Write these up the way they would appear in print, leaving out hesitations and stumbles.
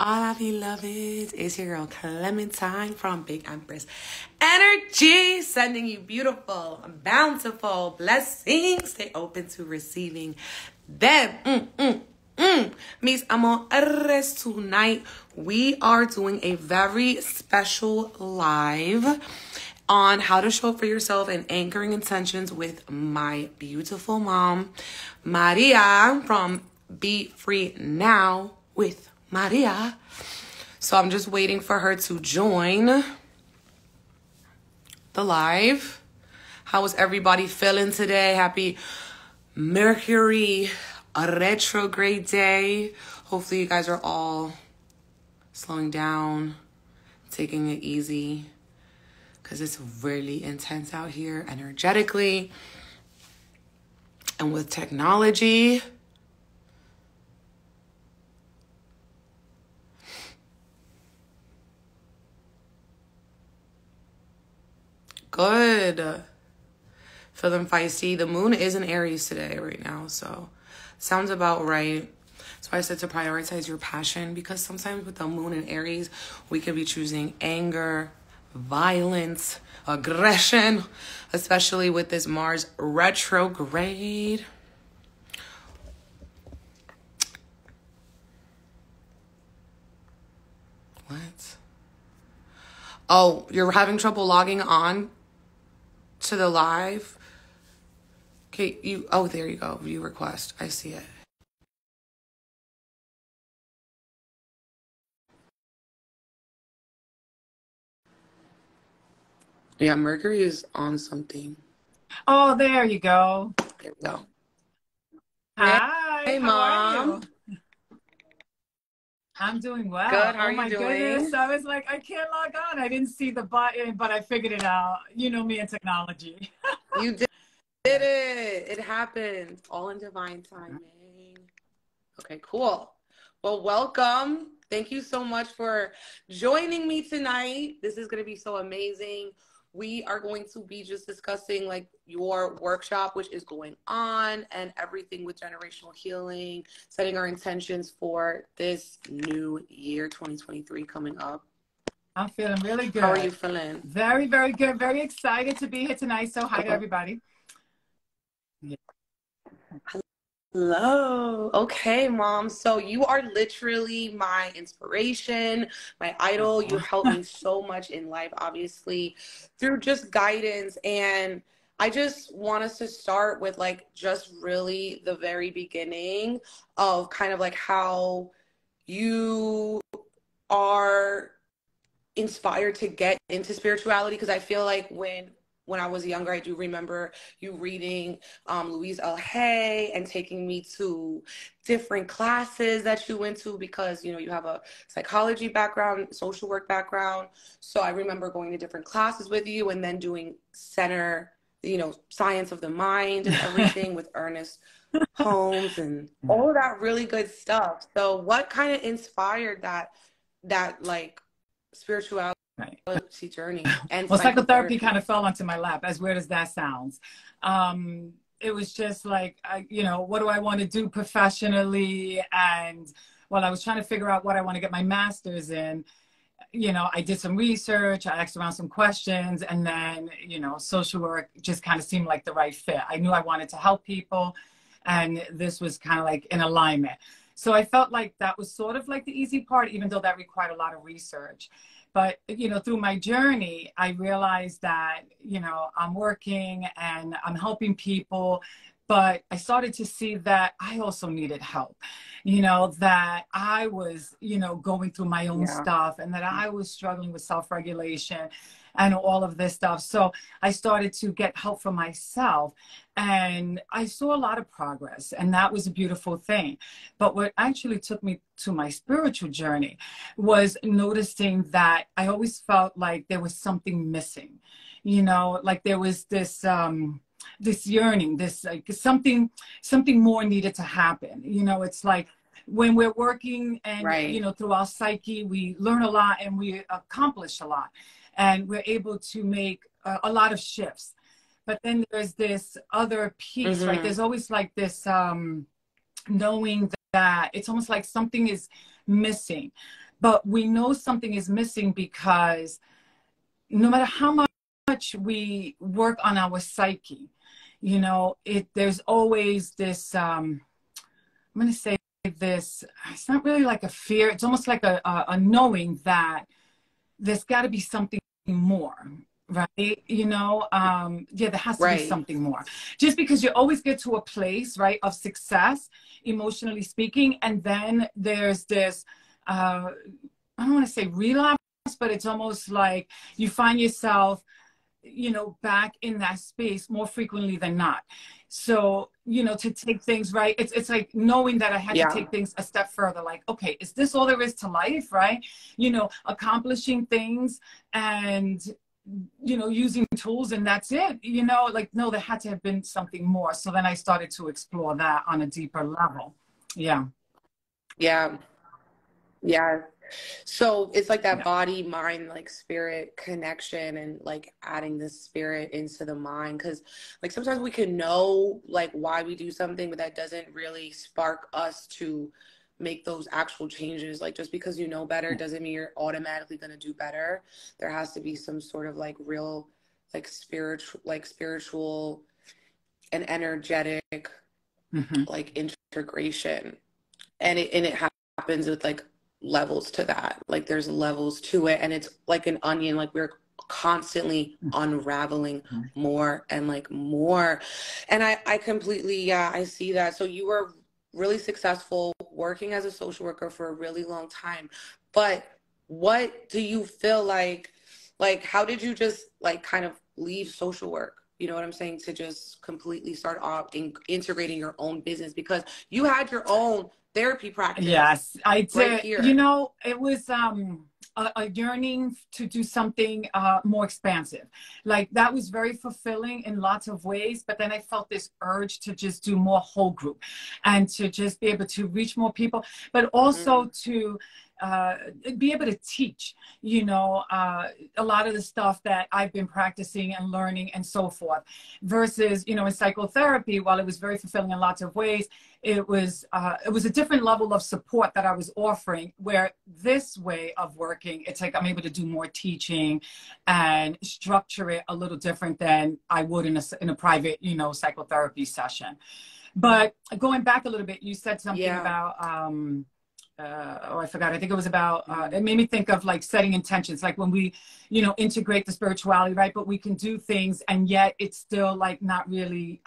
All I beloved is your girl Clementine from Big Empress Energy, sending you beautiful, bountiful blessings. Stay open to receiving them. Mis amores, tonight we are doing a very special live on how to show up for yourself and anchoring intentions with my beautiful mom, Maria, from Be Free Now with Maria. So I'm just waiting for her to join the live. How is everybody feeling today? Happy Mercury retrograde day. Hopefully you guys are all slowing down, taking it easy, because it's really intense out here energetically and with technology. Good. Feeling feisty. The moon is in Aries today right now, so sounds about right. So I said to prioritize your passion, because sometimes with the moon in Aries, we could be choosing anger, violence, aggression, especially with this Mars retrograde. What? Oh, you're having trouble logging on to the live? Okay, there you go. View request. I see it. Yeah, Mercury is on something. Oh, there you go. There we go. Hi. Hey, how Mom. are you? I'm doing well. Good. How are oh you my doing? Goodness. I was like, I can't log on. I didn't see the button, but I figured it out. You know me and technology. You did it. It happened. All in divine timing. Okay, cool. Well, welcome. Thank you so much for joining me tonight. This is going to be so amazing. We are going to be just discussing like your workshop, which is going on, and everything with generational healing, setting our intentions for this new year, 2023, coming up. I'm feeling really good. How are you feeling? Very, very good. Very excited to be here tonight. So hi to everybody. Yeah. Hello. Okay, Mom. So you are literally my inspiration, my idol. You help me so much in life, obviously, through just guidance. And I just want us to start with like just really the very beginning of kind of like how you are inspired to get into spirituality, because I feel like when I was younger, I do remember you reading Louise L. Hay and taking me to different classes that you went to, because you have a psychology background, social work background. So I remember going to different classes with you, and then doing science of the mind and everything with Ernest Holmes and all of that really good stuff. So what kind of inspired that like spirituality journey? And well, psychotherapy kind of fell onto my lap, as weird as that sounds. It was just like, what do I want to do professionally? And while I was trying to figure out what I want to get my master's in, I did some research, I asked around some questions, and then, social work just kind of seemed like the right fit. I knew I wanted to help people, and this was kind of like in alignment. So I felt like that was sort of like the easy part, even though that required a lot of research. But, through my journey, I realized that, I'm working and I'm helping people, but I started to see that I also needed help, that I was, going through my own stuff, and that I was struggling with self-regulation and all of this stuff. So I started to get help for myself, and I saw a lot of progress, and that was a beautiful thing. But what actually took me to my spiritual journey was noticing that I always felt like there was something missing, like there was this this yearning, this like something more needed to happen. It's like when we're working and through our psyche, we learn a lot and we accomplish a lot, and we're able to make a lot of shifts. But then there's this other piece, right? There's always like this knowing that it's almost like something is missing. but we know something is missing because no matter how much we work on our psyche, you know, there's always this, I'm going to say this, it's not really like a fear. It's almost like a knowing that there's got to be something more, right? You know, yeah, there has to be Right. something more. Just because you always get to a place, right, of success, emotionally speaking, and then there's this, I don't want to say relapse, but it's almost like you find yourself, you know, back in that space more frequently than not. So, you know, to take things, right, it's like knowing that I had to Yeah. take things a step further, like, okay, is this all there is to life, right? You know, accomplishing things and, you know, using tools and that's it, you know, like, no, there had to have been something more. So then I started to explore that on a deeper level. Yeah. Yeah. Yeah. So it's like that Yeah. body, mind, like spirit connection and like adding the spirit into the mind. Cause like sometimes we can know like why we do something, but that doesn't really spark us to make those actual changes. Like just because you know better doesn't mean you're automatically going to do better. There has to be some sort of like real, like spiritual and energetic, Mm-hmm. like integration. And it happens with like levels to that. Like there's levels to it, and it's like an onion. Like we're constantly unraveling more and like more. And I completely, yeah, I see that. So you were really successful working as a social worker for a really long time, but what do you feel like how did you just like kind of leave social work? You know what I'm saying? To just completely start off integrating your own business because you had your own therapy practice Yes, I right did. You here. know, it was a yearning to do something more expansive. Like that was very fulfilling in lots of ways, but then I felt this urge to just do more whole group and to just be able to reach more people, but also Mm, to uh, be able to teach, you know, a lot of the stuff that I've been practicing and learning and so forth versus, you know, in psychotherapy, while it was very fulfilling in lots of ways, it was a different level of support that I was offering. Where this way of working, it's like I'm able to do more teaching and structure it a little different than I would in a private, you know, psychotherapy session. But going back a little bit, you said something yeah. about oh, I forgot. I think it was about, Mm, it made me think of like setting intentions, like when we, you know, integrate the spirituality, right? But we can do things and yet it's still like not really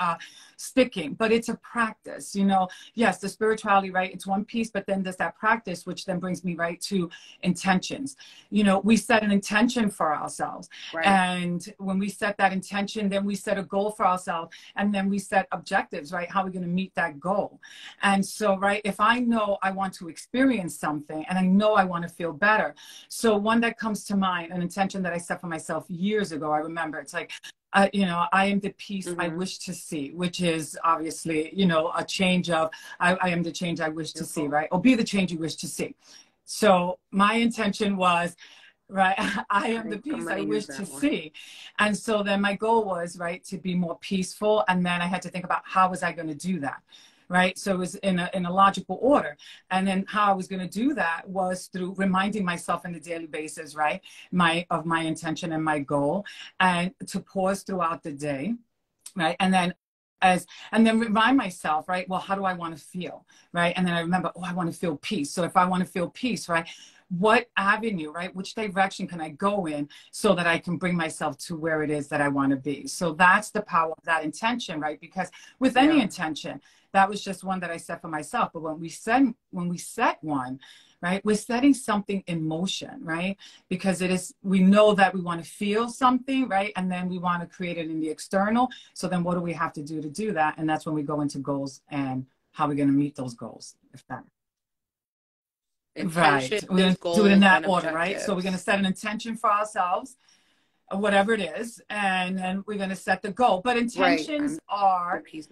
sticking, but it's a practice, you know? Yes, the spirituality, right? It's one piece, but then there's that practice, which then brings me right to intentions. You know, we set an intention for ourselves. right. And when we set that intention, then we set a goal for ourselves and then we set objectives, right? How are we going to meet that goal? And so, right, if I know I want to experience something and I know I want to feel better. So one that comes to mind, an intention that I set for myself years ago, I remember it's like, you know, I am the peace I Mm-hmm. wish to see, which is obviously, you know, a change of, I am the change I wish to see, Beautiful. right? Or be the change you wish to see. So my intention was, right, I I am the think I'm peace I gonna use wish to that one. see. And so then my goal was, right, to be more peaceful. And then I had to think about how was I going to do that? Right. So it was in a logical order. And then how I was going to do that was through reminding myself on a daily basis, right, of my intention and my goal, and to pause throughout the day. Right. And then remind myself, right, well, how do I want to feel? Right. And then I remember, oh, I want to feel peace. So if I want to feel peace, right, what avenue, right, which direction can I go in so that I can bring myself to where it is that I want to be? So that's the power of that intention, right? Because with any Yeah. intention, that was just one that I set for myself. But when we set one, right, we're setting something in motion, right? Because it is, we know that we want to feel something, right? And then we want to create it in the external. So then what do we have to do that? And that's when we go into goals and how we're going to meet those goals. If that Right. We're going Intentions, to do it in goals, that and order, right? So we're going to objectives. set an intention for ourselves, whatever it is, and then we're going to set the goal. But Right. intentions I'm the are piece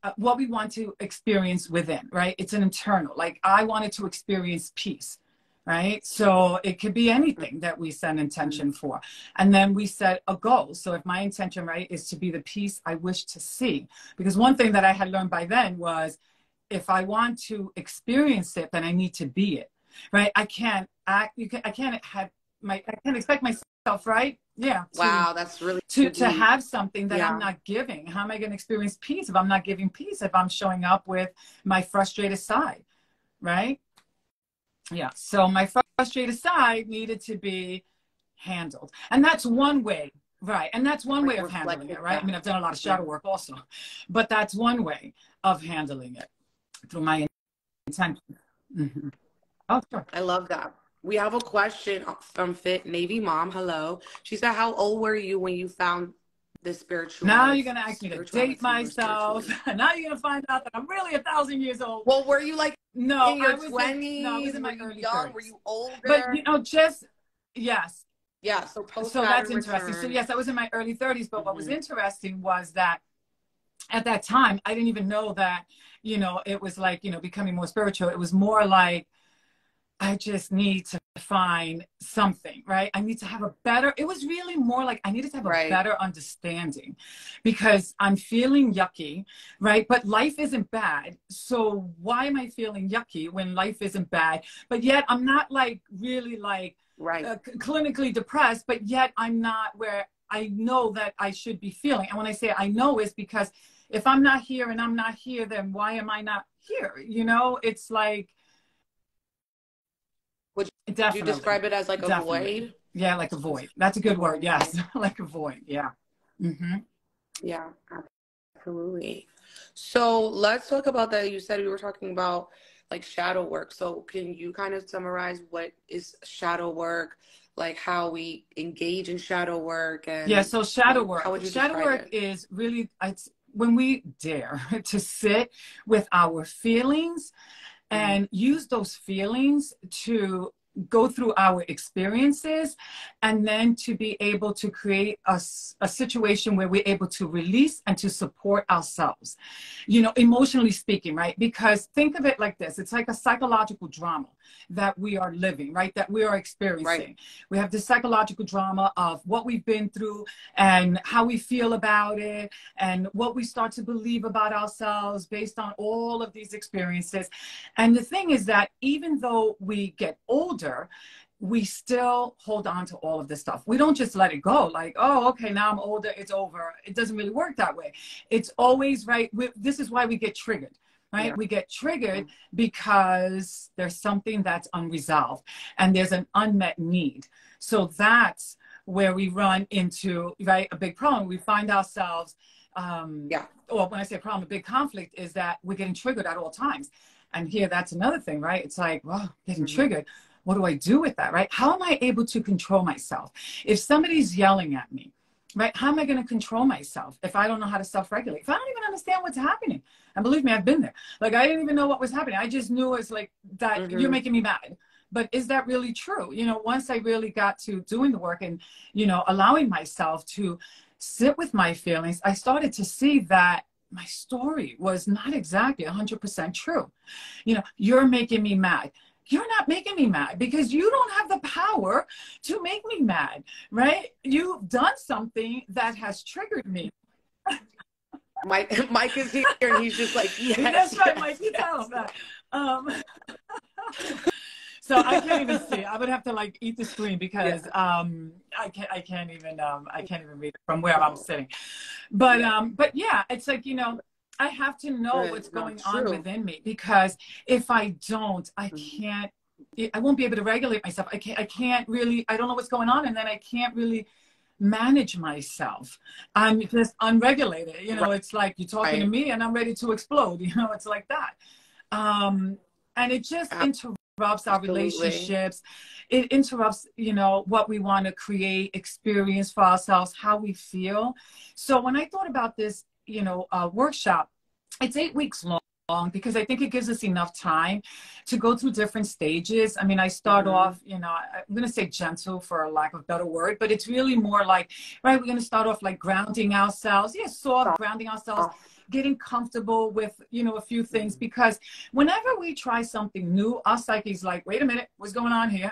of what we want to experience within, right? It's an internal. Like I wanted to experience peace, right? So it could be anything that we set an mm, intention for. And then we set a goal. So if my intention, right, is to be the peace I wish to see, because one thing that I had learned by then was if I want to experience it, then I need to be it, right? I can't act, I can't have I can't expect myself, right? Yeah. Wow, that's really To deep. have something that I'm Yeah. not giving. How am I going to experience peace if I'm not giving peace, if I'm showing up with my frustrated side, right? Yeah. So my frustrated side needed to be handled. And that's one way, right? And that's one Like way of handling reflecting it, right? I back. mean, I've done a lot of Yeah. shadow work also, but that's one way of handling it through my intention. Mm-hmm. Oh, sure. I love that. We have a question from Fit Navy Mom. Hello. She said, "How old were you when you found the Now you're going to ask me to date spirituality or myself. spiritualism?" Now you're going to find out that I'm really 1,000 years old. Well, were you like No, in I your was in, no, I was 20s? in Were my you early young? Were 30s. you But, older? just, yes. Yeah, so post So that's Saturn interesting. So return. yes, I was in my early 30s, but what was Mm-hmm. interesting was that at that time, I didn't even know that, it was like, becoming more spiritual. It was more like, I just need to find something, right? I need to have a better, it was really more like I needed to have a Right. better understanding because I'm feeling yucky, right? But life isn't bad. So why am I feeling yucky when life isn't bad? But yet I'm not like really like Right. clinically depressed, but yet I'm not where I know that I should be feeling. And when I say I know, is because if I'm not here and I'm not here, then why am I not here? It's like, Would you definitely. describe it as like a Definitely. void? Yeah, like a void. That's a good word. Okay. Yes. Like a void. Yeah. Mm-hmm. Yeah, absolutely. So let's talk about that. You said we were talking about like shadow work. So can you kind of summarize what is shadow work, like how we engage in shadow work, Yeah. and So shadow how work. would you Shadow describe work it? is really, it's when we dare to sit with our feelings Mm, and use those feelings to go through our experiences and then to be able to create a situation where we're able to release and to support ourselves, emotionally speaking, right? Because think of it like this, it's like a psychological drama that we are living, right? That we are right. experiencing. We have the psychological drama of what we've been through and how we feel about it and what we start to believe about ourselves based on all of these experiences. And the thing is that even though we get older, we still hold on to all of this stuff. We don't just let it go like, oh, okay, now I'm older, it's over. It doesn't really work that way. It's always right. This is why we get triggered, right? Yeah. We get triggered because there's something that's unresolved and there's an unmet need. So that's where we run into, right, a big problem. We find ourselves, Yeah. or when I say problem, a big conflict is that we're getting triggered at all times. And here, that's another thing, right? It's like, well, getting Mm-hmm. triggered. What do I do with that, right? How am I able to control myself? If somebody's yelling at me, right? How am I going to control myself if I don't know how to self-regulate? If I don't even understand what's happening? And believe me, I've been there. Like, I didn't even know what was happening. I just knew it's like that you're Mm-hmm. making me mad. But is that really true? Once I really got to doing the work and, allowing myself to sit with my feelings, I started to see that my story was not exactly 100% true. You're making me mad. You're not making me mad because you don't have the power to make me mad, right? You've done something that has triggered me. Mike is here and he's just like, yes, That's right, yes, Mike. You tell yes. him that. Um, so I can't even see. I would have to like eat the screen Yeah. because I can't even read it from where I'm No. sitting. Yeah. But yeah, it's like, I have to know Good. what's No, going on true. within me because if I don't, Mm-hmm. I won't be able to regulate myself. I can't really, I don't know what's going on. And then I can't really manage myself. I'm just unregulated. It's like you're talking to Right. me and I'm ready to explode. It's like that. And it just interrupts our Absolutely. relationships. It interrupts, what we want to create, experience for ourselves, how we feel. So when I thought about this, workshop, it's 8 weeks long because I think it gives us enough time to go through different stages. I mean, I start Mm-hmm. off, I'm going to say gentle for a lack of a better word, but it's really more like, right, we're going to start off like grounding ourselves. Yeah, soft, grounding ourselves, Soft. getting comfortable with, a few things, Mm-hmm. because whenever we try something new, our psyche's like, wait a minute, what's going on here?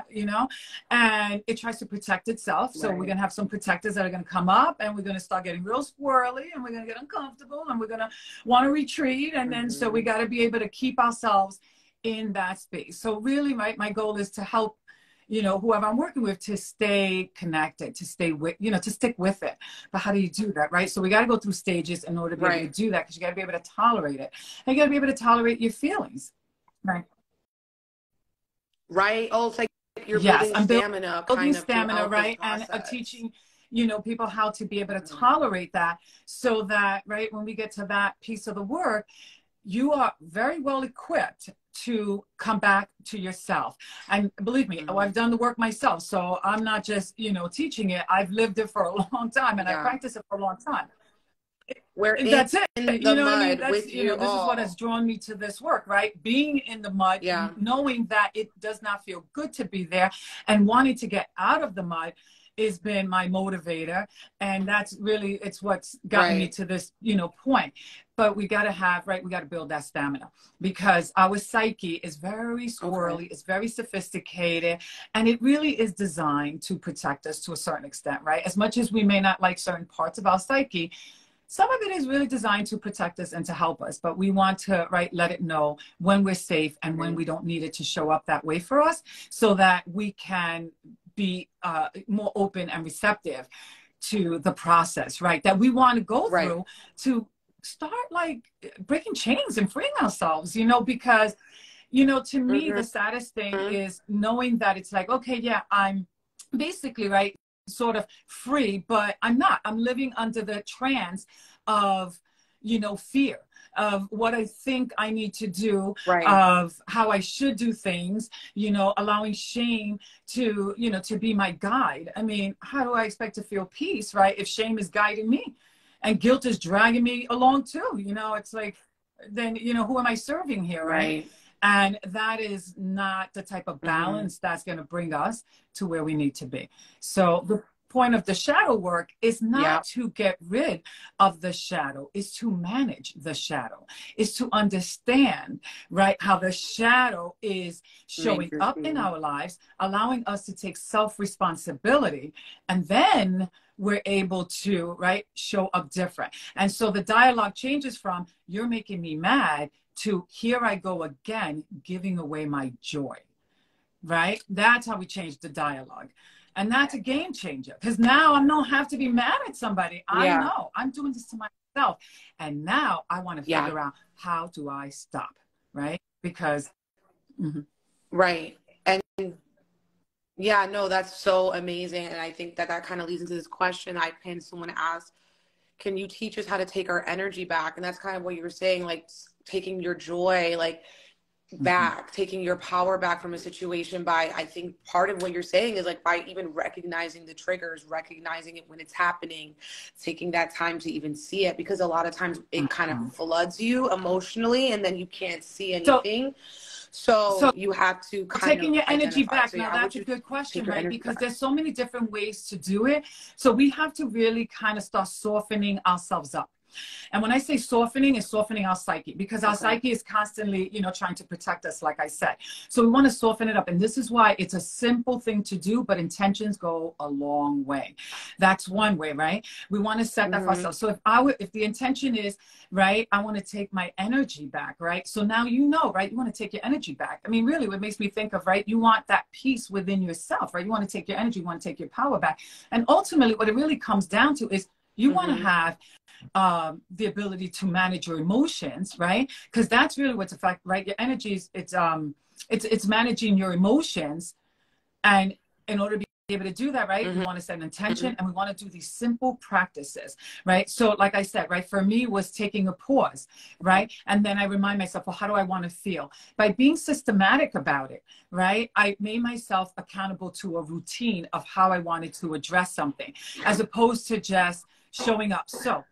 And it tries to protect itself. So we're Right. going to have some protectors that are going to come up and we're going to start getting real squirrely and we're going to get uncomfortable and we're going to want to retreat. And then, so we Mm-hmm. got to be able to keep ourselves in that space. So really my goal is to help you know, whoever I'm working with to stay connected, to stay with, you know, to stick with it. But how do you do that, right? So we got to go through stages in order to be able to Right. do that, because you got to be able to tolerate it. And you got to be able to tolerate your feelings, right? Right. Oh, it's like you're Yes, building I'm stamina building kind of stamina, throughout this right? And process. teaching, you know, people how to be able to Mhm. tolerate that, so that, right, when we get to that piece of the work, you are very well equipped to come back to yourself. And believe me, oh, I've Mhm. done the work myself. So I'm not just, you know, teaching it. I've lived it for a long time, and I Yeah. practiced it for a long time. We're And in that's it. the You know what I mean? mud That's, with you know, you this is what has all. drawn me to this work, right? Being in the mud, Yeah. knowing that it does not feel good to be there, and wanting to get out of the mud has been my motivator. And that's really, it's what's gotten me Right. to this, you know, point. But we got to have, right, we got to build that stamina, because our psyche is very Okay. squirrely, it's very sophisticated, and it really is designed to protect us to a certain extent, right? As much as we may not like certain parts of our psyche, some of it is really designed to protect us and to help us, but we want to, right, let it know when we're safe and when Right. we don't need it to show up that way for us, so that we can be more open and receptive to the process, right, that we want to go Right. through to start like breaking chains and freeing ourselves, you know, because, you know, to me, the Mhm. saddest thing is knowing that it's like, okay, yeah, I'm basically, right, sort of free, but I'm not. I'm living under the trance of, you know, fear of what I think I need to do, Right. of how I should do things, you know, allowing shame to, you know, to be my guide. I mean, how do I expect to feel peace, right, if shame is guiding me and guilt is dragging me along too? You know, it's like, then, you know, who am I serving here, right? Right. And that is not the type of Mhm. balance that's going to bring us to where we need to be. So the point of the shadow work is not Yeah. to get rid of the shadow, is to manage the shadow, is to understand, right, how the shadow is showing up in Interesting. our lives, allowing us to take self-responsibility, and then we're able to, right, show up different. And so the dialogue changes from "you're making me mad" to "here I go again, giving away my joy," right? That's how we change the dialogue. And that's a game changer, because now I don't have to be mad at somebody. I Yeah. know I'm doing this to myself. And now I want to Yeah. figure out, how do I stop, right? Because, mhm. Right. And yeah, no, that's so amazing. And I think that that kind of leads into this question I had someone ask, can you teach us how to take our energy back? And that's kind of what you were saying, like taking your joy, like Mhm. back, taking your power back from a situation by, I think part of what you're saying is like by even recognizing the triggers, recognizing it when it's happening, taking that time to even see it, because a lot of times it kind of Mhm. floods you emotionally and then you can't see So, anything. so So you have to kind taking of your energy identify. back, So yeah, now how that's would a you good take question, your right? energy Because back? there's so many different ways to do it. So we have to really kind of start softening ourselves up. And when I say softening, it's softening our psyche, because our Okay. psyche is constantly, you know, trying to protect us, like I said. So we want to soften it up. And this is why it's a simple thing to do, but intentions go a long way. That's one way, right? We want to set that for Mm-hmm. ourselves. So if the intention is, right, I want to take my energy back, right? So now, you know, right, you want to take your energy back. I mean, really, what makes me think of, right, you want that peace within yourself, right? You want to take your energy, you want to take your power back. And ultimately, what it really comes down to is you want to Mm-hmm. have the ability to manage your emotions, right? Because that's really what's affect, right? Your energies, it's managing your emotions. And in order to be able to do that, right, we want to set an Mm-hmm. intention, and we want to do these simple practices, right? So like I said, right, for me was taking a pause, right? And then I remind myself, well, how do I want to feel? By being systematic about it, right? I made myself accountable to a routine of how I wanted to address something, as opposed to just showing up. So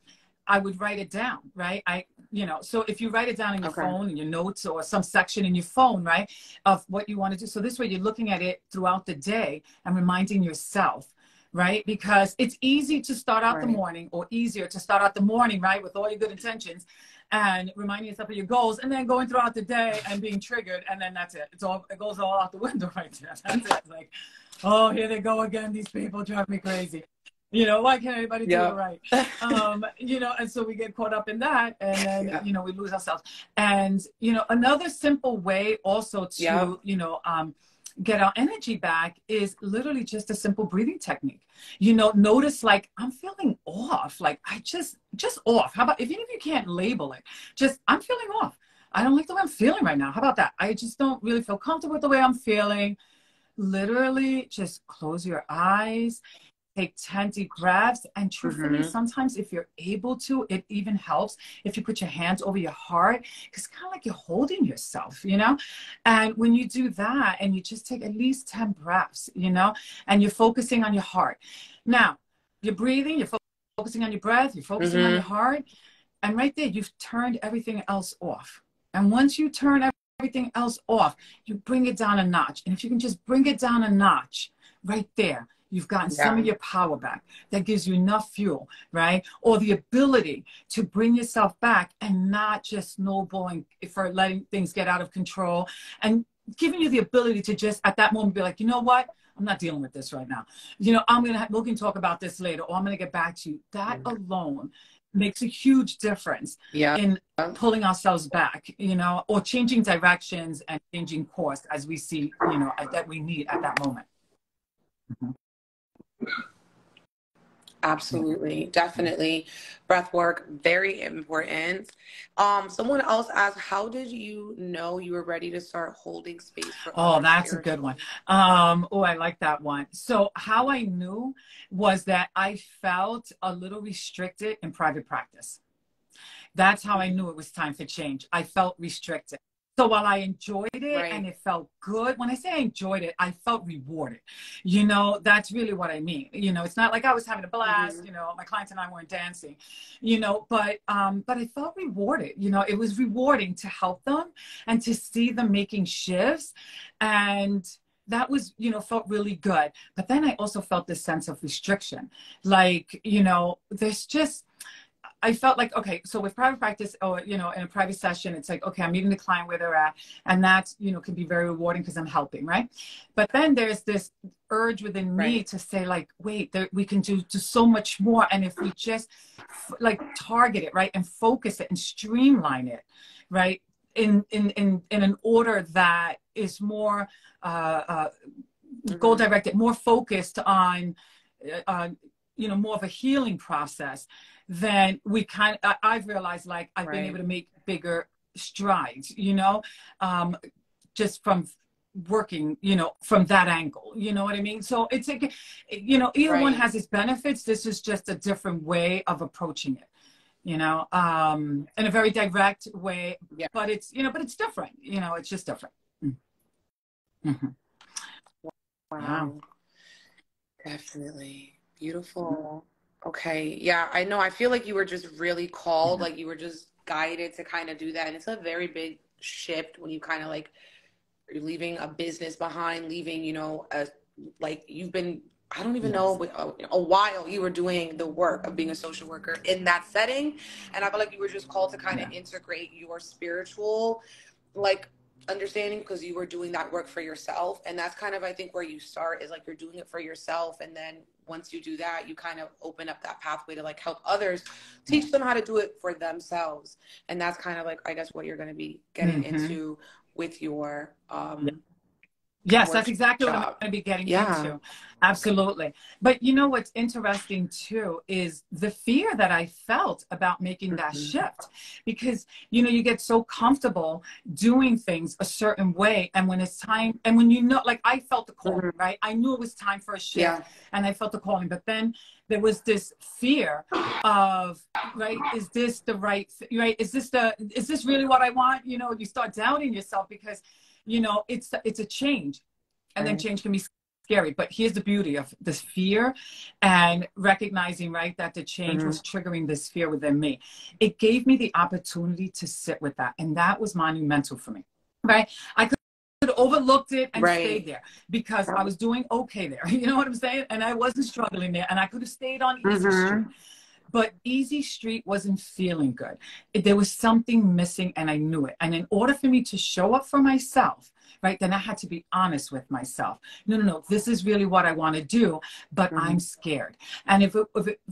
I would write it down, right? You know, so if you write it down in your Okay. phone, in your notes, or some section in your phone, right, of what you want to do. So this way you're looking at it throughout the day and reminding yourself, right? Because it's easy to start out the Right. morning, or easier to start out the morning, right, with all your good intentions and reminding yourself of your goals, and then going throughout the day and being triggered. And then that's it. It goes all out the window right there. That's it. It's like, oh, here they go again. These people drive me crazy. You know, why can't anybody do it Yep. right? You know, and so we get caught up in that, and then, Yeah. you know, we lose ourselves. And, you know, another simple way also Yep. to, you know, get our energy back is literally just a simple breathing technique. You know, notice like I'm feeling off, like I just off. How about, even if you can't label it, just I'm feeling off. I don't like the way I'm feeling right now. How about that? I just don't really feel comfortable with the way I'm feeling. Literally just close your eyes, take 10 deep breaths. And truthfully, Mm-hmm. sometimes if you're able to, it even helps if you put your hands over your heart, because kind of like you're holding yourself, you know? And when you do that and you just take at least 10 breaths, you know, and you're focusing on your heart. Now, you're breathing, you're focusing on your breath, you're focusing on your Mm-hmm. heart. And right there, you've turned everything else off. And once you turn everything else off, you bring it down a notch. And if you can just bring it down a notch right there, you've gotten some Yeah. of your power back. That gives you enough fuel, right? Or the ability to bring yourself back and not just snowballing for letting things get out of control, and giving you the ability to just at that moment be like, you know what? I'm not dealing with this right now. You know, we can talk about this later, or I'm going to get back to you. That alone makes a huge difference Yeah. in pulling ourselves back, you know, or changing directions and changing course as we see, you know, that we need at that moment. Absolutely. Definitely. Breath work, very important. Someone else asked, how did you know you were ready to start holding space for Oh, others that's a good one. spiritually? Oh, I like that one. So how I knew was that I felt a little restricted in private practice. That's how I knew it was time for change. I felt restricted. So while I enjoyed it and Right. it felt good, when I say I enjoyed it, I felt rewarded. You know, that's really what I mean. You know, it's not like I was having a blast, Mm-hmm. you know, my clients and I weren't dancing, you know, but I felt rewarded. You know, it was rewarding to help them and to see them making shifts. And that was, you know, felt really good. But then I also felt this sense of restriction. Like, you know, there's just, I felt like, okay, so with private practice or, you know, in a private session, it's like, okay, I'm meeting the client where they're at. And that, you know, can be very rewarding because I'm helping, right? But then there's this urge within me Right. to say like, wait, we can do so much more. And if we just like target it, right, and focus it and streamline it, right, in an order that is more goal Mm-hmm. directed, more focused on, uh, you know, more of a healing process, then I've realized like I've been able Right. to make bigger strides, you know, just from working, you know, from that angle, you know what I mean? So it's like, you know, either one Right. has its benefits. This is just a different way of approaching it, you know, in a very direct way, Yeah. but it's, you know, but it's different, you know, it's just different. Mm-hmm. Yeah. Wow. Definitely. Beautiful. Okay. Yeah, I know. I feel like you were just really called, Yeah. like you were just guided to kind of do that. And it's a very big shift when you kind of like you're leaving a business behind, leaving, you know, like you've been, I don't even know, Yes. but a while you were doing the work of being a social worker in that setting. And I feel like you were just called to kind of Yeah. integrate your spiritual, like, understanding because you were doing that work for yourself. And that's kind of, I think, where you start is like you're doing it for yourself. And then once you do that, you kind of open up that pathway to like help others, Yeah. teach them how to do it for themselves. And that's kind of like, I guess, what you're going to be getting Mm-hmm. into with your Yes, that's exactly what I'm workshop. going to be getting Yeah. into. Absolutely. But you know what's interesting too is the fear that I felt about making that Mhm. shift. Because, you know, you get so comfortable doing things a certain way. And when it's time, and when you know, like I felt the calling, Mhm. right? I knew it was time for a shift Yeah. and I felt the calling. But then there was this fear of, right, is this the right, right? Is this really what I want? You know, you start doubting yourself because you know, it's a change, and then Right. change can be scary. But here's the beauty of this fear and recognizing, right, that the change Mhm. was triggering this fear within me. It gave me the opportunity to sit with that, and that was monumental for me, right? I could have overlooked it and stayed Right. there because I was doing okay there. You know what I'm saying? And I wasn't struggling there, and I could have stayed on easy street. Mhm. But Easy Street wasn't feeling good. There was something missing, and I knew it. And in order for me to show up for myself, right, then I had to be honest with myself. No, no, no, this is really what I want to do, but I'm scared. And if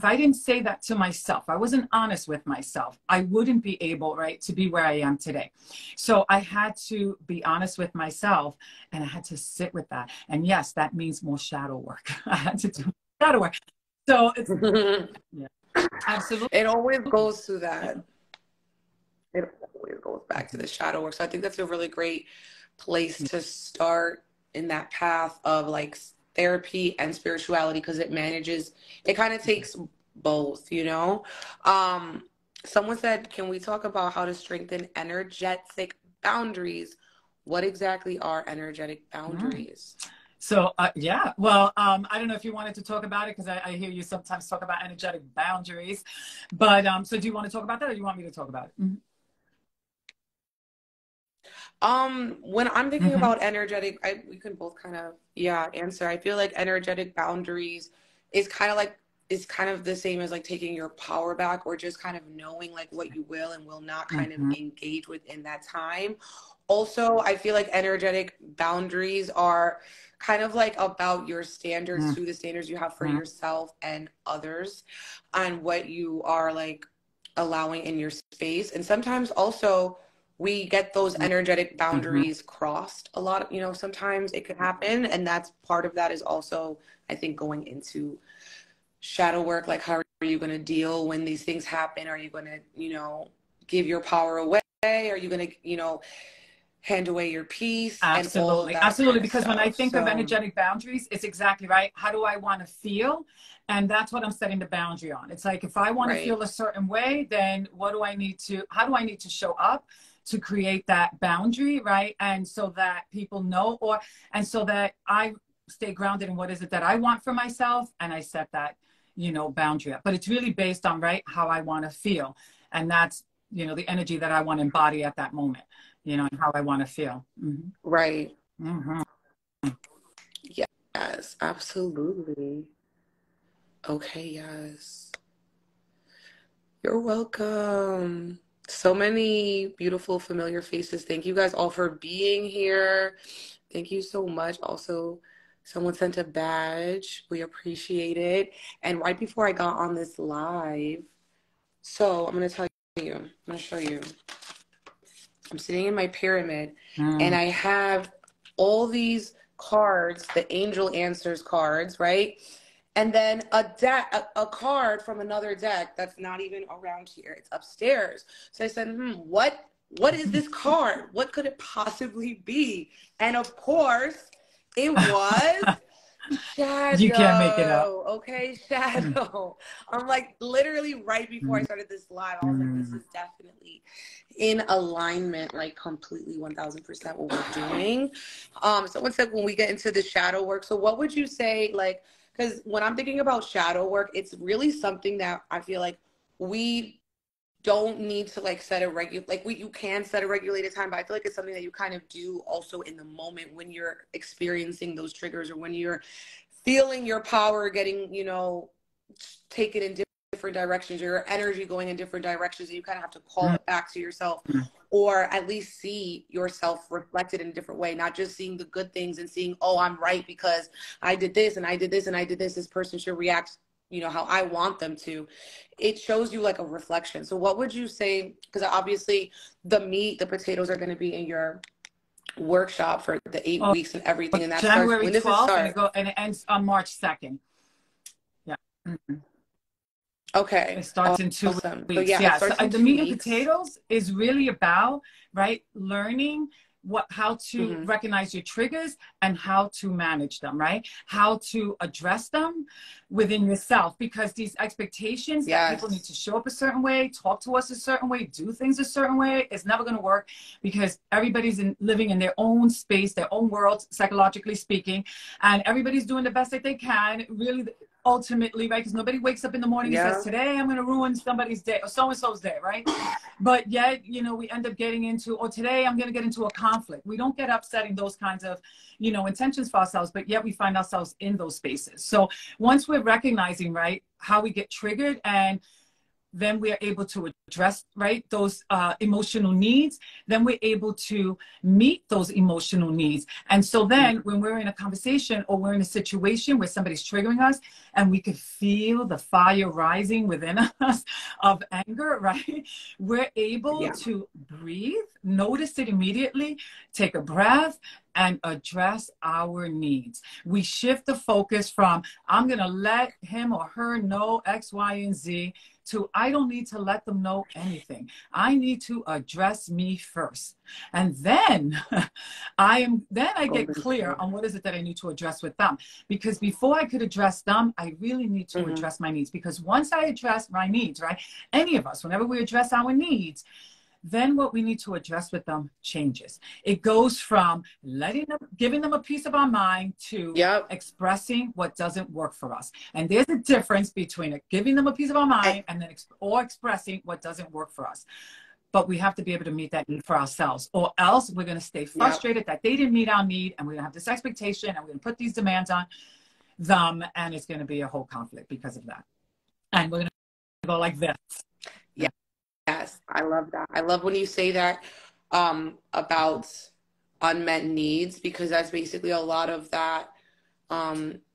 I didn't say that to myself, I wasn't honest with myself, I wouldn't be able, right, to be where I am today. So I had to be honest with myself, and I had to sit with that. And yes, that means more shadow work. I had to do shadow work. So it's, yeah, absolutely. It always goes through that. It always goes back to the shadow work. So I think that's a really great place to start in that path of like therapy and spirituality, because it kind of takes both, you know? Someone said, can we talk about how to strengthen energetic boundaries? What exactly are energetic boundaries? So, yeah, well, I don't know if you wanted to talk about it, because I hear you sometimes talk about energetic boundaries. But so do you want to talk about that, or do you want me to talk about it? When I'm thinking about energetic, we can both kind of, answer. I feel like energetic boundaries is kind of the same as like taking your power back, or just kind of knowing like what you will and will not kind of engage with in that time. Also, I feel like energetic boundaries are kind of like about your standards, to the standards you have for yourself and others, and what you are like allowing in your space. And sometimes also we get those energetic boundaries crossed a lot. You know, sometimes it could happen. And that's part of that is also, I think, going into shadow work. Like, how are you going to deal when these things happen? Are you going to, you know, give your power away? Are you going to, you know, hand away your peace? Absolutely. And all of that Absolutely. kind of Because stuff. when I think of energetic boundaries, it's exactly right. How do I want to feel? And that's what I'm setting the boundary on. It's like, if I want to feel a certain way, then how do I need to show up to create that boundary, right? And so that people know, and so that I stay grounded in what is it that I want for myself, and I set that, you know, boundary up. But it's really based on, right, how I want to feel. And that's, you know, the energy that I want to embody at that moment, you know, and how I want to feel. Right. Yes, absolutely. Okay, yes. You're welcome. So many beautiful, familiar faces. Thank you guys all for being here. Thank you so much. Also, someone sent a badge. We appreciate it. And right before I got on this live, so I'm going to tell you, I'm going to show you. I'm sitting in my pyramid, and I have all these cards, the angel answers cards, right? And then a card from another deck that's not even around here. It's upstairs. So I said, what is this card? What could it possibly be? And of course, it was Shadow. You can't make it up. Okay, Shadow. I'm like, literally right before I started this live, I was like, this is definitely in alignment, like completely 1000% what we're doing. Someone said when we get into the shadow work. So what would you say, like, because when I'm thinking about shadow work, it's really something that I feel like we don't need to like set a you can set a regulated time, but I feel like it's something that you kind of do also in the moment when you're experiencing those triggers, or when you're feeling your power getting, you know, taken in different directions, your energy going in different directions, and you kind of have to call it back to yourself, or at least see yourself reflected in a different way, not just seeing the good things and seeing, oh, I'm right because I did this and I did this and I did this. This person should react, you know, how I want them to. It shows you like a reflection. So what would you say, because obviously the meat, the potatoes are going to be in your workshop for the 8 weeks and everything, and that January starts, when does it 12th, start? and it ends on March 2nd. Yeah. Okay. It starts in 2 Awesome. So weeks. yeah, it Yeah. So starts in the 2 meat and weeks. potatoes is really about, right, learning how to recognize your triggers and how to manage them, right? How to address them within yourself, because these expectations that people need to show up a certain way, talk to us a certain way, do things a certain way, is never going to work, because everybody's living in their own space, their own world, psychologically speaking, and everybody's doing the best that they can, really, ultimately, right? Because nobody wakes up in the morning and says, today I'm going to ruin somebody's day or so-and-so's day, right? But yet, you know, we end up getting into, or today I'm going to get into a conflict. We don't get up setting those kinds of, you know, intentions for ourselves, but yet we find ourselves in those spaces. So once we're recognizing, right, how we get triggered, and then we're able to address, right, those emotional needs. Then we're able to meet those emotional needs. And so then when we're in a conversation or we're in a situation where somebody's triggering us and we could feel the fire rising within us of anger, right, we're able to breathe, notice it immediately, take a breath, and address our needs. We shift the focus from, I'm going to let him or her know X, Y, and Z, to I don't need to let them know anything. I need to address me first. And then I get clear on what is it that I need to address with them. Because before I could address them, I really need to address my needs. Because once I address my needs, right? Any of us, whenever we address our needs, then what we need to address with them changes. It goes from giving them a piece of our mind to expressing what doesn't work for us. And there's a difference between giving them a piece of our mind and then expressing what doesn't work for us. But we have to be able to meet that need for ourselves, or else we're going to stay frustrated that they didn't meet our need, and we're going to have this expectation, and we're going to put these demands on them, and it's going to be a whole conflict because of that. And we're going to go like this. Yes, I love that. I love when you say that about unmet needs, because that's basically a lot of that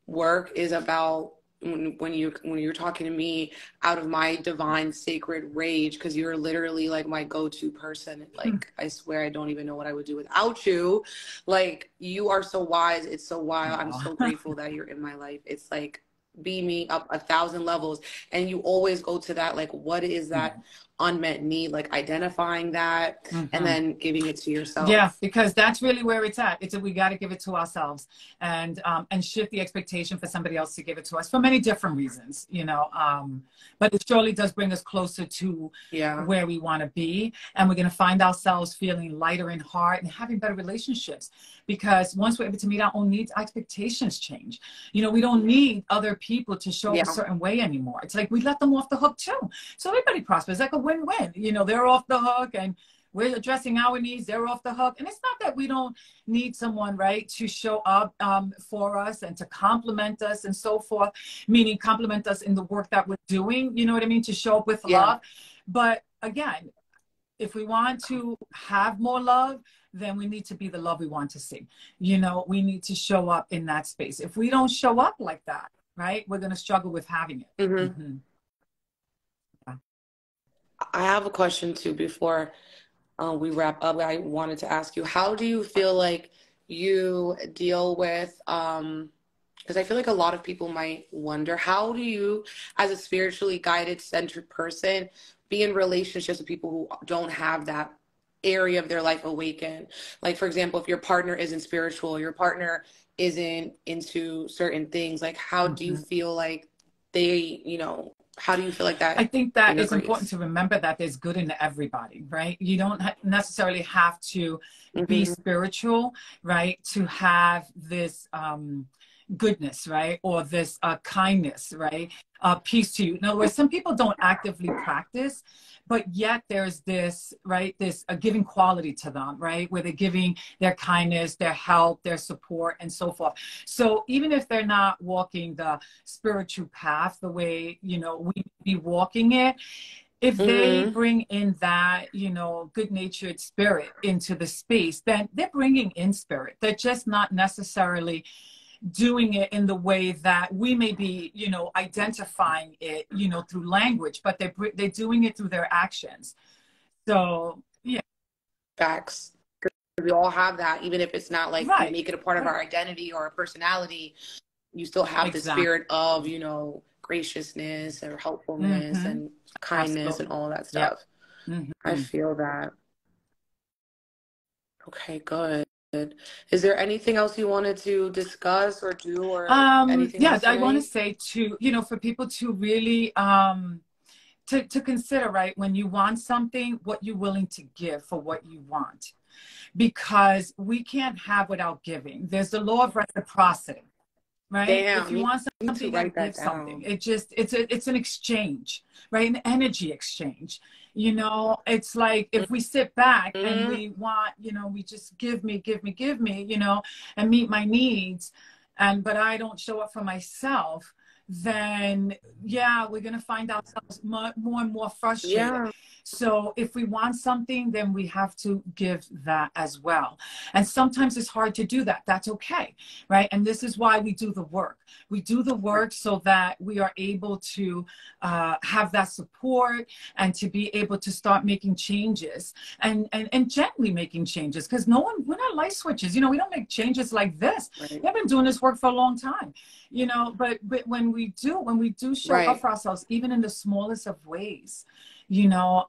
work is about when you're talking to me out of my divine sacred rage, because you're literally like my go-to person. Like I swear I don't even know what I would do without you. Like you are so wise. It's so wild. I'm so grateful that you're in my life. It's like beam me up 1,000 levels, and you always go to that, like, what is that unmet need, like identifying that and then giving it to yourself. Yeah, because that's really where it's at. We got to give it to ourselves, and shift the expectation for somebody else to give it to us for many different reasons, you know. But it surely does bring us closer to where we want to be, and we're going to find ourselves feeling lighter in heart and having better relationships, because once we're able to meet our own needs, our expectations change. You know, we don't need other people to show up a certain way anymore. It's like we let them off the hook too, so everybody prospers. It's like a win-win. You know, they're off the hook and we're addressing our needs, they're off the hook. And it's not that we don't need someone, right, to show up for us and to compliment us and so forth, meaning compliment us in the work that we're doing, you know what I mean, to show up with love. But again, if we want to have more love, then we need to be the love we want to see. You know, we need to show up in that space. If we don't show up like that, right, we're going to struggle with having it. I have a question too before we wrap up. I wanted to ask you, how do you feel like you deal with, because I feel like a lot of people might wonder, how do you, as a spiritually guided, centered person, be in relationships with people who don't have that area of their life awakened? Like, for example, if your partner isn't spiritual, your partner isn't into certain things, like how do you feel like they, you know, how do you feel like that? I think that it's important to remember that there's good in everybody, right? You don't necessarily have to be spiritual, right, to have this goodness, right, or this kindness, right, peace to you. In other words, some people don't actively practice, but yet there's this, right, this giving quality to them, right, where they're giving their kindness, their help, their support, and so forth. So even if they're not walking the spiritual path the way, you know, we be walking it, if they bring in that, you know, good-natured spirit into the space, then they're bringing in spirit. They're just not necessarily doing it in the way that we may be, you know, identifying it, you know, through language, but they're doing it through their actions. So, yeah. Facts. We all have that, even if it's not like we make it a part of our identity or a personality, you still have the spirit of, you know, graciousness or helpfulness and kindness and all that stuff. I feel that. Okay, good. Is there anything else you wanted to discuss or do, or anything else? I want to say to, you know, for people to really to consider, right, when you want something, what you're willing to give for what you want, because we can't have without giving. There's the law of reciprocity, right? If you want something, you gotta give something. It's an exchange, right? An energy exchange. You know, it's like if we sit back and we want, you know, we just give me, you know, and meet my needs, but I don't show up for myself, then yeah, we're going to find ourselves more and more frustrated. Yeah. So if we want something, then we have to give that as well. And sometimes it's hard to do that. That's okay, right? And this is why we do the work. We do the work so that we are able to have that support and to be able to start making changes and gently making changes, because we're not light switches. You know, we don't make changes like this. Right. We've been doing this work for a long time, you know, but when we do show up Right. for ourselves, even in the smallest of ways, you know,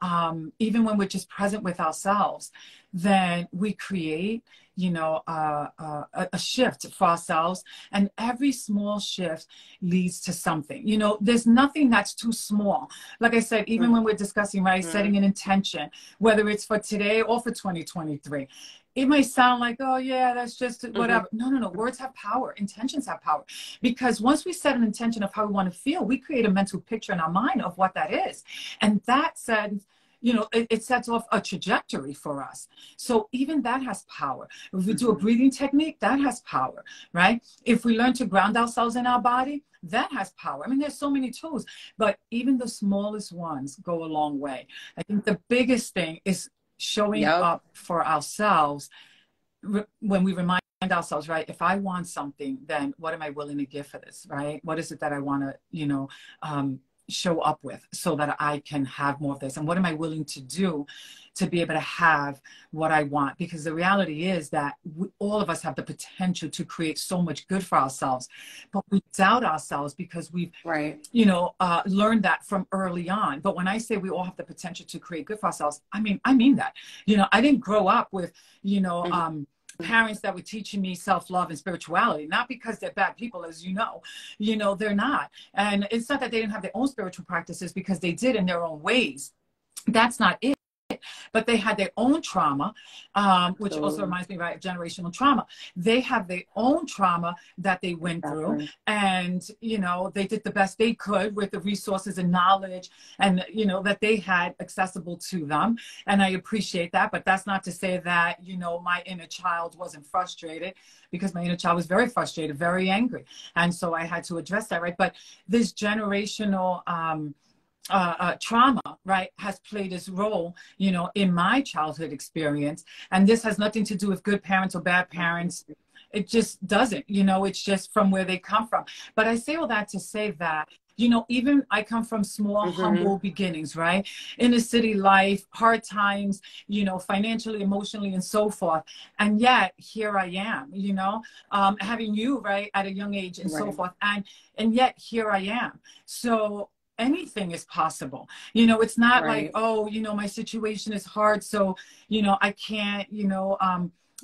even when we're just present with ourselves, then we create, you know, a shift for ourselves. And every small shift leads to something. You know, there's nothing that's too small. Like I said, even when we're discussing, right, setting an intention, whether it's for today or for 2023. It might sound like, oh yeah, that's just whatever. No. Words have power. Intentions have power. Because once we set an intention of how we want to feel, we create a mental picture in our mind of what that is. And that said, you know, it sets off a trajectory for us. So even that has power. If we do a breathing technique, that has power, right? If we learn to ground ourselves in our body, that has power. I mean, there's so many tools, but even the smallest ones go a long way. I think the biggest thing is showing up for ourselves when we remind ourselves, right? If I want something, then what am I willing to give for this, right? What is it that I want to, you know, show up with so that I can have more of this? And what am I willing to do to be able to have what I want? Because the reality is that all of us have the potential to create so much good for ourselves, but we doubt ourselves because we've, you know, learned that from early on. But when I say we all have the potential to create good for ourselves, I mean that. You know, I didn't grow up with, you know, parents that were teaching me self-love and spirituality, not because they're bad people, as you know, they're not. And it's not that they didn't have their own spiritual practices, because they did in their own ways. That's not it. But they had their own trauma, which also reminds me, right, generational trauma. They have their own trauma that they went through, and, you know, they did the best they could with the resources and knowledge and, you know, that they had accessible to them. And I appreciate that. But that's not to say that, you know, my inner child wasn't frustrated, because my inner child was very frustrated, very angry. And so I had to address that, right? But this generational trauma, right, has played its role, you know, in my childhood experience. And this has nothing to do with good parents or bad parents. It just doesn't, you know, it's just from where they come from. But I say all that to say that, you know, even I come from small, humble beginnings, right? Inner city life, hard times, you know, financially, emotionally, and so forth. And yet here I am, you know, having you, right, at a young age and so forth. And yet here I am. So anything is possible. You know, it's not like, oh, you know, my situation is hard, so, you know, I can't, you know,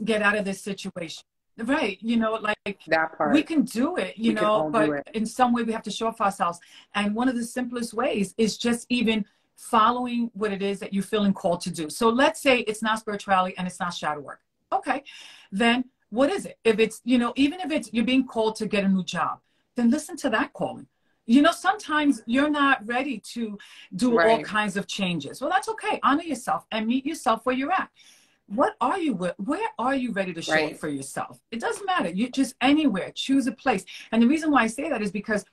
get out of this situation. Right. You know, like That part. we can do it, you know, but in some way we have to show up for ourselves. And one of the simplest ways is just even following what it is that you're feeling called to do. So let's say it's not spirituality and it's not shadow work. Okay. Then what is it? If it's, you know, even if it's you're being called to get a new job, then listen to that calling. You know, sometimes you're not ready to do all kinds of changes. Well, that's okay. Honor yourself and meet yourself where you're at. Where are you ready to show up for yourself? It doesn't matter. You just anywhere, choose a place. And the reason why I say that is because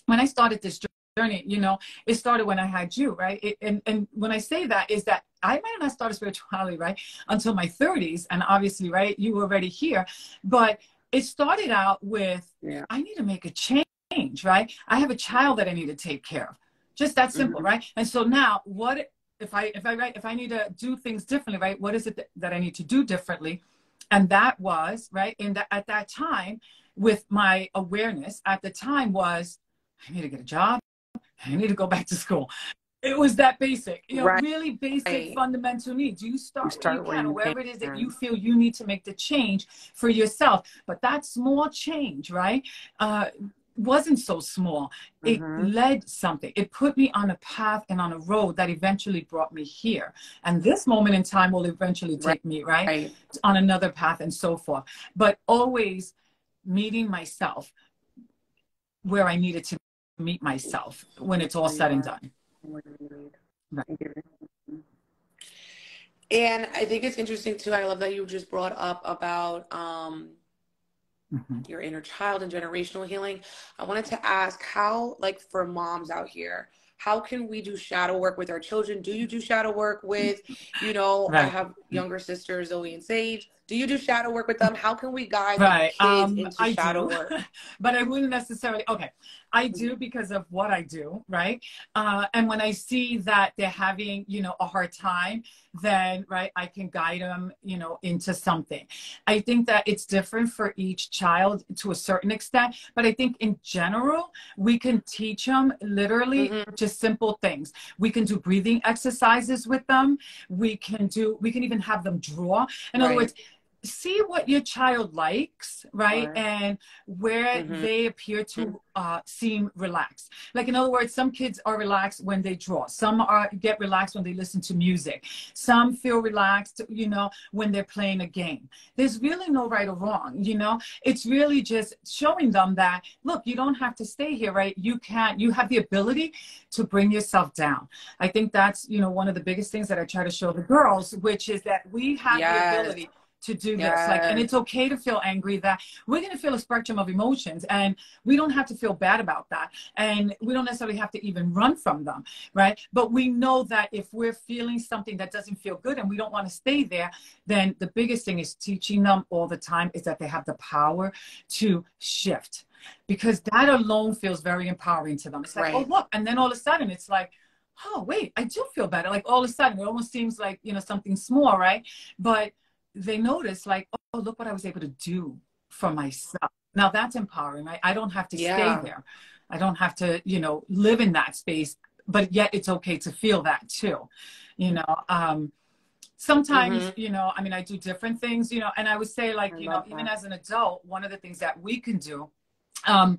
when I started this journey, you know, it started when I had you, right? And when I say that is that I might have not started spirituality, right, until my 30s. And obviously, right, you were already here. But it started out with, I need to make a change. Right? I have a child that I need to take care of. Just that simple, right? And so now what if I need to do things differently, right? What is it that I need to do differently? And that was, right, at that time, with my awareness at the time, was I need to get a job. I need to go back to school. It was that basic, you know, really basic fundamental needs. You start where you can, or wherever it is that you feel you need to make the change for yourself. But that small change, right, wasn't so small. It led something. It put me on a path and on a road that eventually brought me here. And this moment in time will eventually take me, right, on another path and so forth. But always meeting myself where I needed to meet myself when it's all said and done. Right. And I think it's interesting too. I love that you just brought up about Mhm. your inner child and generational healing. I wanted to ask how, like for moms out here, how can we do shadow work with our children? Do you do shadow work with, I Right. have younger sisters, Zoe and Sage. Do you do shadow work with them? How can we guide the Right. kids into I shadow do, work? but I wouldn't necessarily. Okay, I do because of what I do, right? And when I see that they're having, a hard time, then right, I can guide them, into something. I think that it's different for each child to a certain extent, but I think in general, we can teach them literally Mm-hmm. just simple things. We can do breathing exercises with them. We can even have them draw. In other Right. words, see what your child likes, right? Or, And where mm-hmm. they appear to seem relaxed. Like in other words, some kids are relaxed when they draw. Some get relaxed when they listen to music. Some feel relaxed, when they're playing a game. There's really no right or wrong. It's really just showing them that look, you don't have to stay here, right? You have the ability to bring yourself down. I think that's one of the biggest things that I try to show the girls, which is that we have the Yes. ability to do this. Like, and Yes. it's okay to feel angry, that we're going to feel a spectrum of emotions, and we don't have to feel bad about that. And we don't necessarily have to even run from them, right? But we know that if we're feeling something that doesn't feel good and we don't want to stay there, then the biggest thing is teaching them all the time is that they have the power to shift, because that alone feels very empowering to them. It's like, oh, Right. look. And then all of a sudden it's like, oh, wait, I do feel better. Like all of a sudden it almost seems like, something small, right? But they notice like, oh, look what I was able to do for myself. Now that's empowering, right? I don't have to stay Yeah. there. I don't have to, live in that space, but yet it's okay to feel that too. You know, sometimes, Mm-hmm. I mean, I do different things, and I would say like, I love even that. as an adult, one of the things that we can do, um,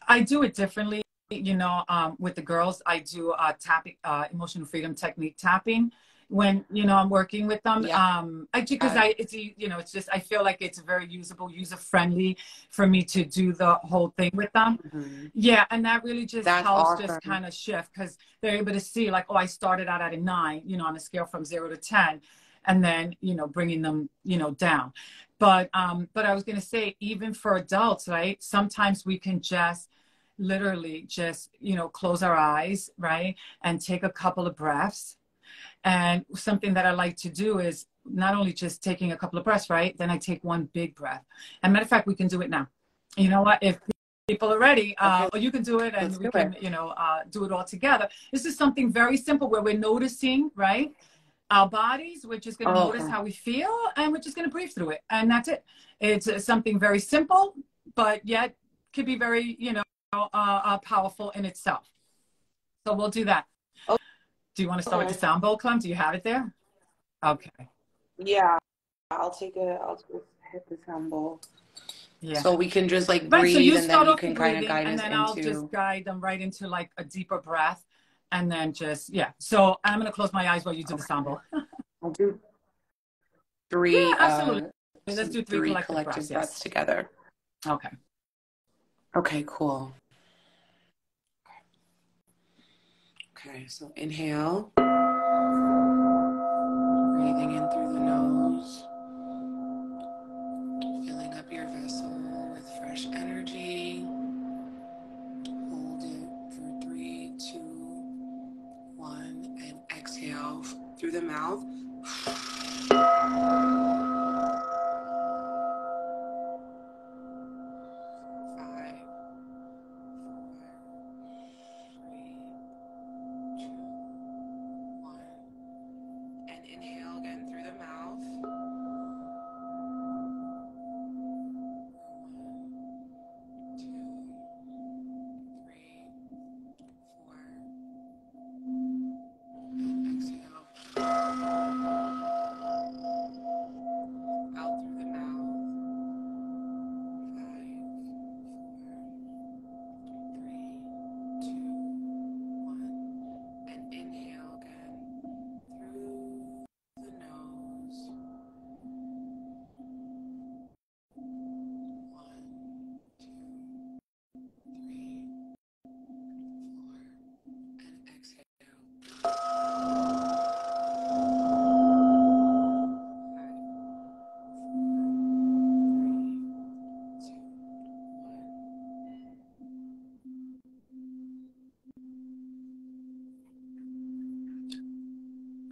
I do it differently. With the girls, I do tapping, emotional freedom technique tapping when I'm working with them. Yeah. Because it's just I feel like it's very usable, user friendly for me to do the whole thing with them. Mm-hmm. Yeah, and that really just That's helps just awesome. kind of shift, because they're able to see like, oh, I started out at a 9, on a scale from 0 to 10, and then bringing them down. But I was going to say, even for adults, right? Sometimes we can just literally just close our eyes, right, and take a couple of breaths. And something that I like to do is not only just taking a couple of breaths, right, then I take one big breath. And matter of fact, we can do it now. You know what, if people are ready, Okay, or you can do it, and let's we do it. can do it all together. This is something very simple where we're noticing, right, our bodies. We're just going to Oh, notice okay. how we feel, and we're just going to breathe through it, and that's it. It's something very simple, but yet could be very powerful in itself. So we'll do that. Do you want to start with the Okay. sound bowl, Clem? Do you have it there? Okay. Yeah, I'll just hit the symbol. Yeah. So we can just like Right. So breathe you and then start you off the can kind of breathing, guide and us then I'll just into guide them right into like a deeper breath. And then just, yeah. So I'm going to close my eyes while you do the sound okay. bowl. I'll do Yeah, three absolutely. Let's some do three three collective breaths. collective breaths Yes. together. Okay. Okay, cool. Okay, so inhale, breathing in through the nose, filling up your vessel with fresh energy. Hold it for 3, 2, 1, and exhale through the mouth. 5, 4, 3, 2, 1. And inhale again through the mouth. 1, 2, 3, 4. And exhale.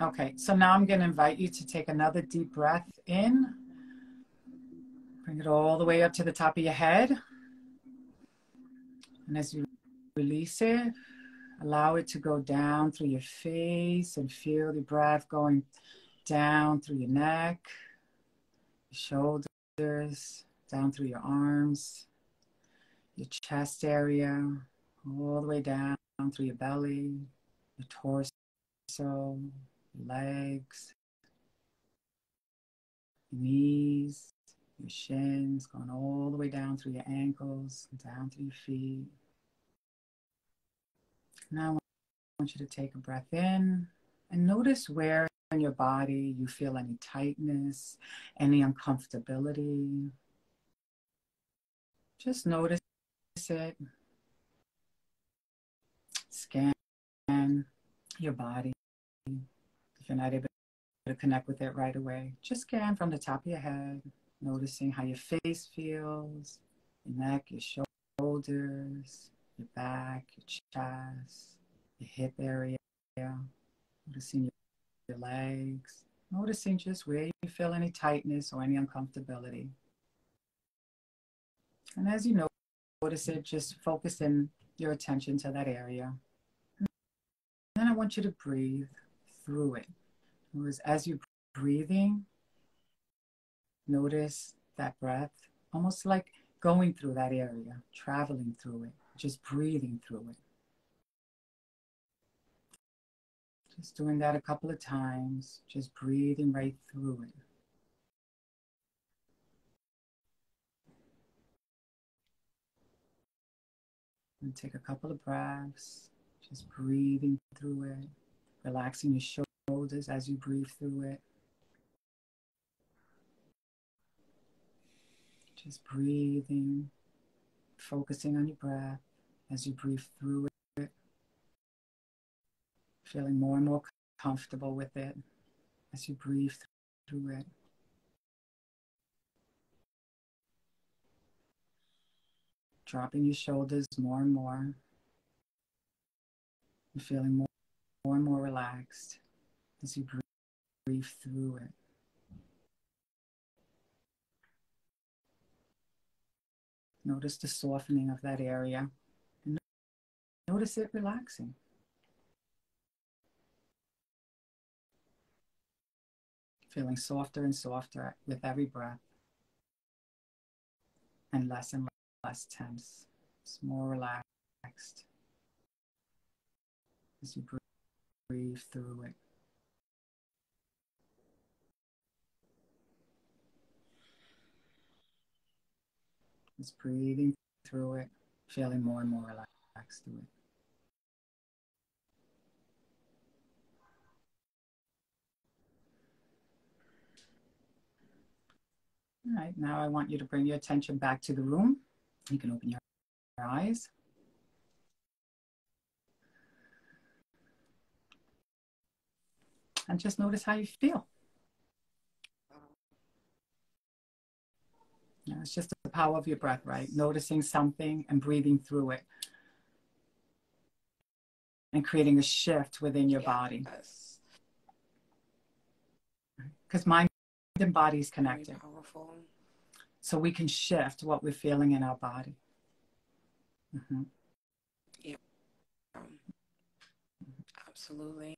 Okay, so now I'm going to invite you to take another deep breath in. Bring it all the way up to the top of your head. And as you release it, allow it to go down through your face and feel the breath going down through your neck, your shoulders, down through your arms, your chest area, all the way down through your belly, your torso, your legs, your knees, your shins, going all the way down through your ankles, down through your feet. Now I want you to take a breath in and notice where in your body you feel any tightness, any uncomfortability. Just notice it. Scan your body. If you're not able to connect with it right away, just scan from the top of your head, noticing how your face feels, your neck, your shoulders, your back, your chest, your hip area, noticing your legs, noticing just where you feel any tightness or any uncomfortability. And as you notice it, just focus in your attention to that area. And then I want you to breathe through it. As you're breathing, notice that breath, almost like going through that area, traveling through it, just breathing through it. Just doing that a couple of times, just breathing right through it. And take a couple of breaths, just breathing through it, relaxing your shoulders as you breathe through it. Just breathing, focusing on your breath as you breathe through it, feeling more and more comfortable with it as you breathe through it. Dropping your shoulders more and more, and feeling more and more relaxed as you breathe through it. Notice the softening of that area. And notice it relaxing. Feeling softer and softer with every breath. And less tense. It's more relaxed as you breathe through it. Just breathing through it, feeling more and more relaxed through it. All right, now I want you to bring your attention back to the room. You can open your eyes. And just notice how you feel. Yeah, it's just the power of your breath, right? Noticing something and breathing through it. And creating a shift within your body. Because mind and body is connected. Very powerful. So we can shift what we're feeling in our body. Mm-hmm. Yeah. Absolutely.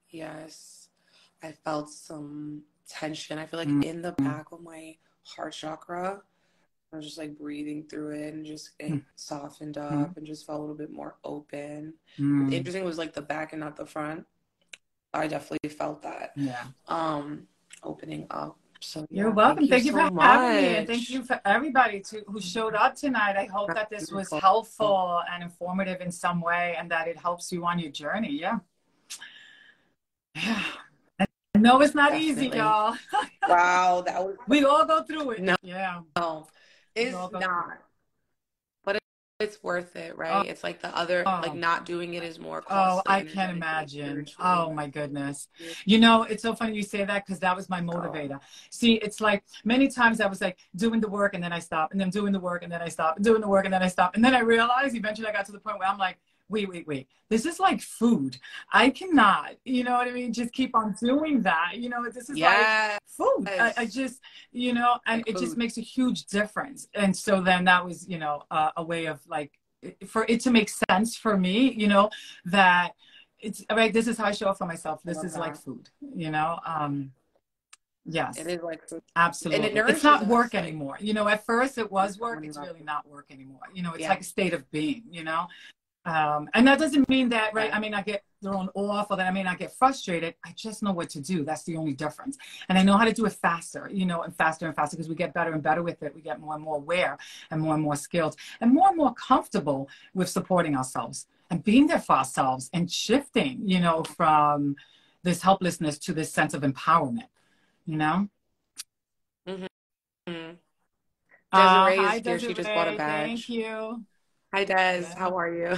Yes. I felt some tension. I feel like in the back of my heart chakra, I was just like breathing through it and just it softened up and just felt a little bit more open. Interesting was like the back and not the front. I definitely felt that. Yeah. Opening up. So yeah, you're welcome. Thank you so for having me, and thank you for everybody who showed up tonight. I hope that this was helpful and informative in some way, and that it helps you on your journey. Yeah. No, it's not easy, y'all. Wow, that was. We all go through it. No, yeah, no, it's not. But it's worth it, right? It's like the other, like not doing it is more costly. I can't imagine. Oh my goodness. You know, it's so funny you say that because that was my motivator. See, it's like many times I was like doing the work and then I stop, and then doing the work and then I stop, and doing the work and then I stop, and then I realized eventually I got to the point where I'm like, wait. This is like food. I cannot, you know what I mean? Just keep on doing that. You know, this is like Yes. food. I just, you know, and Like it just food. makes a huge difference. And so then that was, you know, a way of like, for it to make sense for me, you know, that it's right. This is how I show up for myself. I This love is like that. food, you know? It Yes. is like food. And it Absolutely. It's nourishes not work us. Like, anymore. You know, at first it I was work. definitely It's love really it. not work anymore. You know, it's Yeah. like a state of being, you know? And that doesn't mean that, right? Yeah. I may not get thrown off or that I may not get frustrated. I just know what to do. That's the only difference. And I know how to do it faster, you know, and faster because we get better and better with it. We get more and more aware and more skilled and more comfortable with supporting ourselves and being there for ourselves and shifting, you know, from this helplessness to this sense of empowerment, you know? Mm-hmm. Desiree Hi, is here. She just bought a Desiree. Thank badge. you. Hi, Des. Yeah. How are you?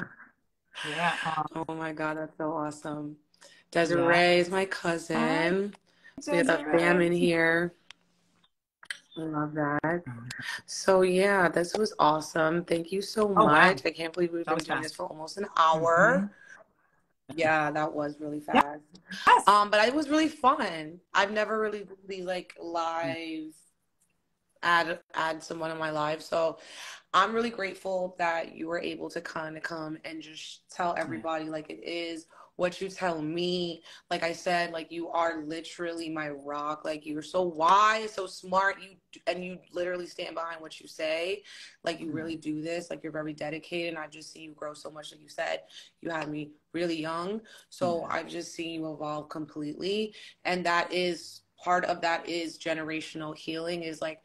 Yeah. Oh my God, that's so awesome. Yeah. Desiree is my Hi, cousin. So we have the fam Desiree. in here. I love that. So yeah, this was awesome. Thank you so Oh, wow. much. I can't believe we've That been was doing this fast. for almost an Mm-hmm. hour. Yeah, that was really Yeah. fast. Yes. But it was really fun. I've never really like live add someone in my life. So I'm really grateful that you were able to kind of come and just tell Yeah. everybody like it is what you tell me. Like I said, like you are literally my rock. Like you're so wise, so smart. You literally stand behind what you say. Like you really do this. Like you're very dedicated. And I just see you grow so much. Like you said, you had me really young. So Yeah. I've just seen you evolve completely. And that is part of that is generational healing is like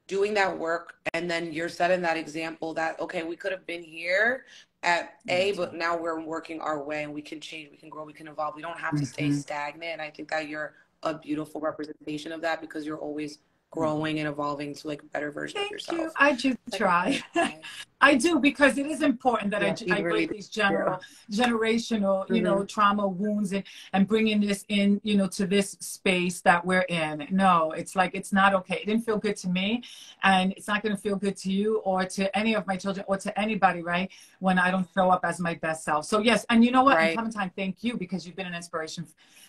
doing that work and then you're setting that example that okay we could have been here at A That's but right. now we're working our way and we can change, we can grow, we can evolve, we don't have to stay Mm-hmm. stagnant. And I think that you're a beautiful representation of that because you're always Oh. growing and evolving to like a better version of Thank you. yourself. I just Like I try. love that. I do because it is important that Yes, you I really break do. these Yeah. generational, you know, Mm-hmm. trauma wounds and bringing this in, you know, to this space that we're in. No, it's like, it's not okay. It didn't feel good to me and it's not going to feel good to you or to any of my children or to anybody, right? When I don't show up as my best self. So yes. And you know what? And Right. Clementine, thank you because you've been an inspiration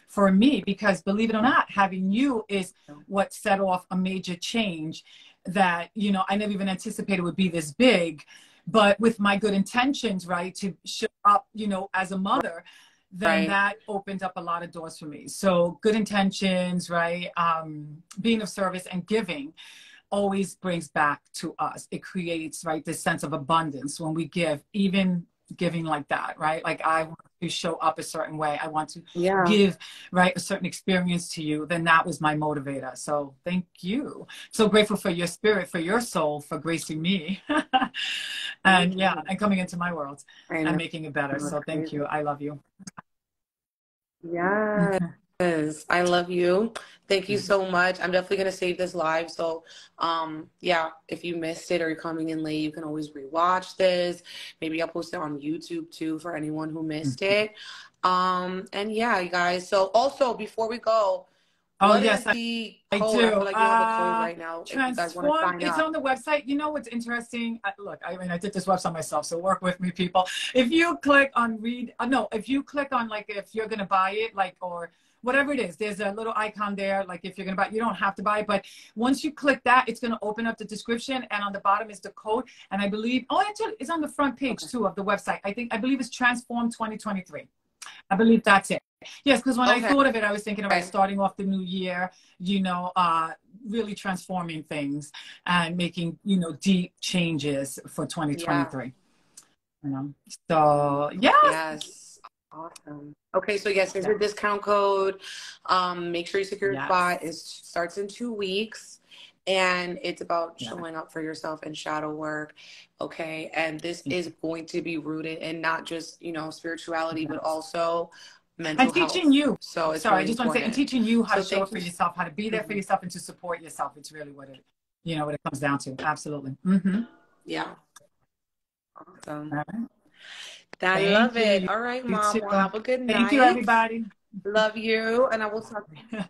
for me because believe it or not, having you is what set off a major change that, you know, I never even anticipated would be this big, but with my good intentions, right, to show up, you know, as a mother, then Right. that opened up a lot of doors for me. So good intentions, right, being of service and giving always brings back to us. It creates, right, this sense of abundance when we give, even giving like that, right? Like I want to show up a certain way. I want to Yeah. give, right, a certain experience to you. Then that was my motivator. So thank you. So grateful for your spirit, for your soul, for gracing me. Thank And yeah, you. and coming into my world I and know. making it better. That's So thank crazy. you. I love you. Yes, I love you. Thank you so much. I'm definitely gonna save this live. So, yeah, if you missed it or you're coming in late, you can always rewatch this. Maybe I'll post it on YouTube too for anyone who missed it. And yeah, you guys. So also before we go, Oh, what yes, is the I code? I do. feel like you have a code right now if you guys want to Transform. sign It's up. on the website. You know what's interesting? Look, I mean, I did this website myself, so work with me, people. If you click on read, no, if you click on like if you're gonna buy it, like or whatever it is, there's a little icon there. Like if you're gonna buy, you don't have to buy it, but once you click that, it's gonna open up the description, and on the bottom is the code. And I believe, oh, actually, it's on the front page Okay. too of the website. I believe it's Transform 2023. I believe that's it. Yes, because when I Okay. thought of it, I was thinking about starting off the new year, you know, really transforming things and making, you know, deep changes for Yeah. 2023. You know, so yes, Yes. Awesome. Okay, so yes, there's a discount code. Make sure you secure a spot. yes, It starts in 2 weeks, and it's about yeah. showing up for yourself and shadow work. Okay, and this is going to be rooted in not just, spirituality, but Yes. also And mental teaching health. you, So it's sorry, I really just want to say, and important. teaching you how to So show thank up you. for yourself, how to be there for Mhm. yourself and to support yourself. It's really what it, you know, what it comes down to. Absolutely. Mm-hmm. Yeah. Awesome. All right. I Thank love you. it. All right, You Mom. too. Well, have a good Thank you, night. everybody. Love you, and I will talk to you.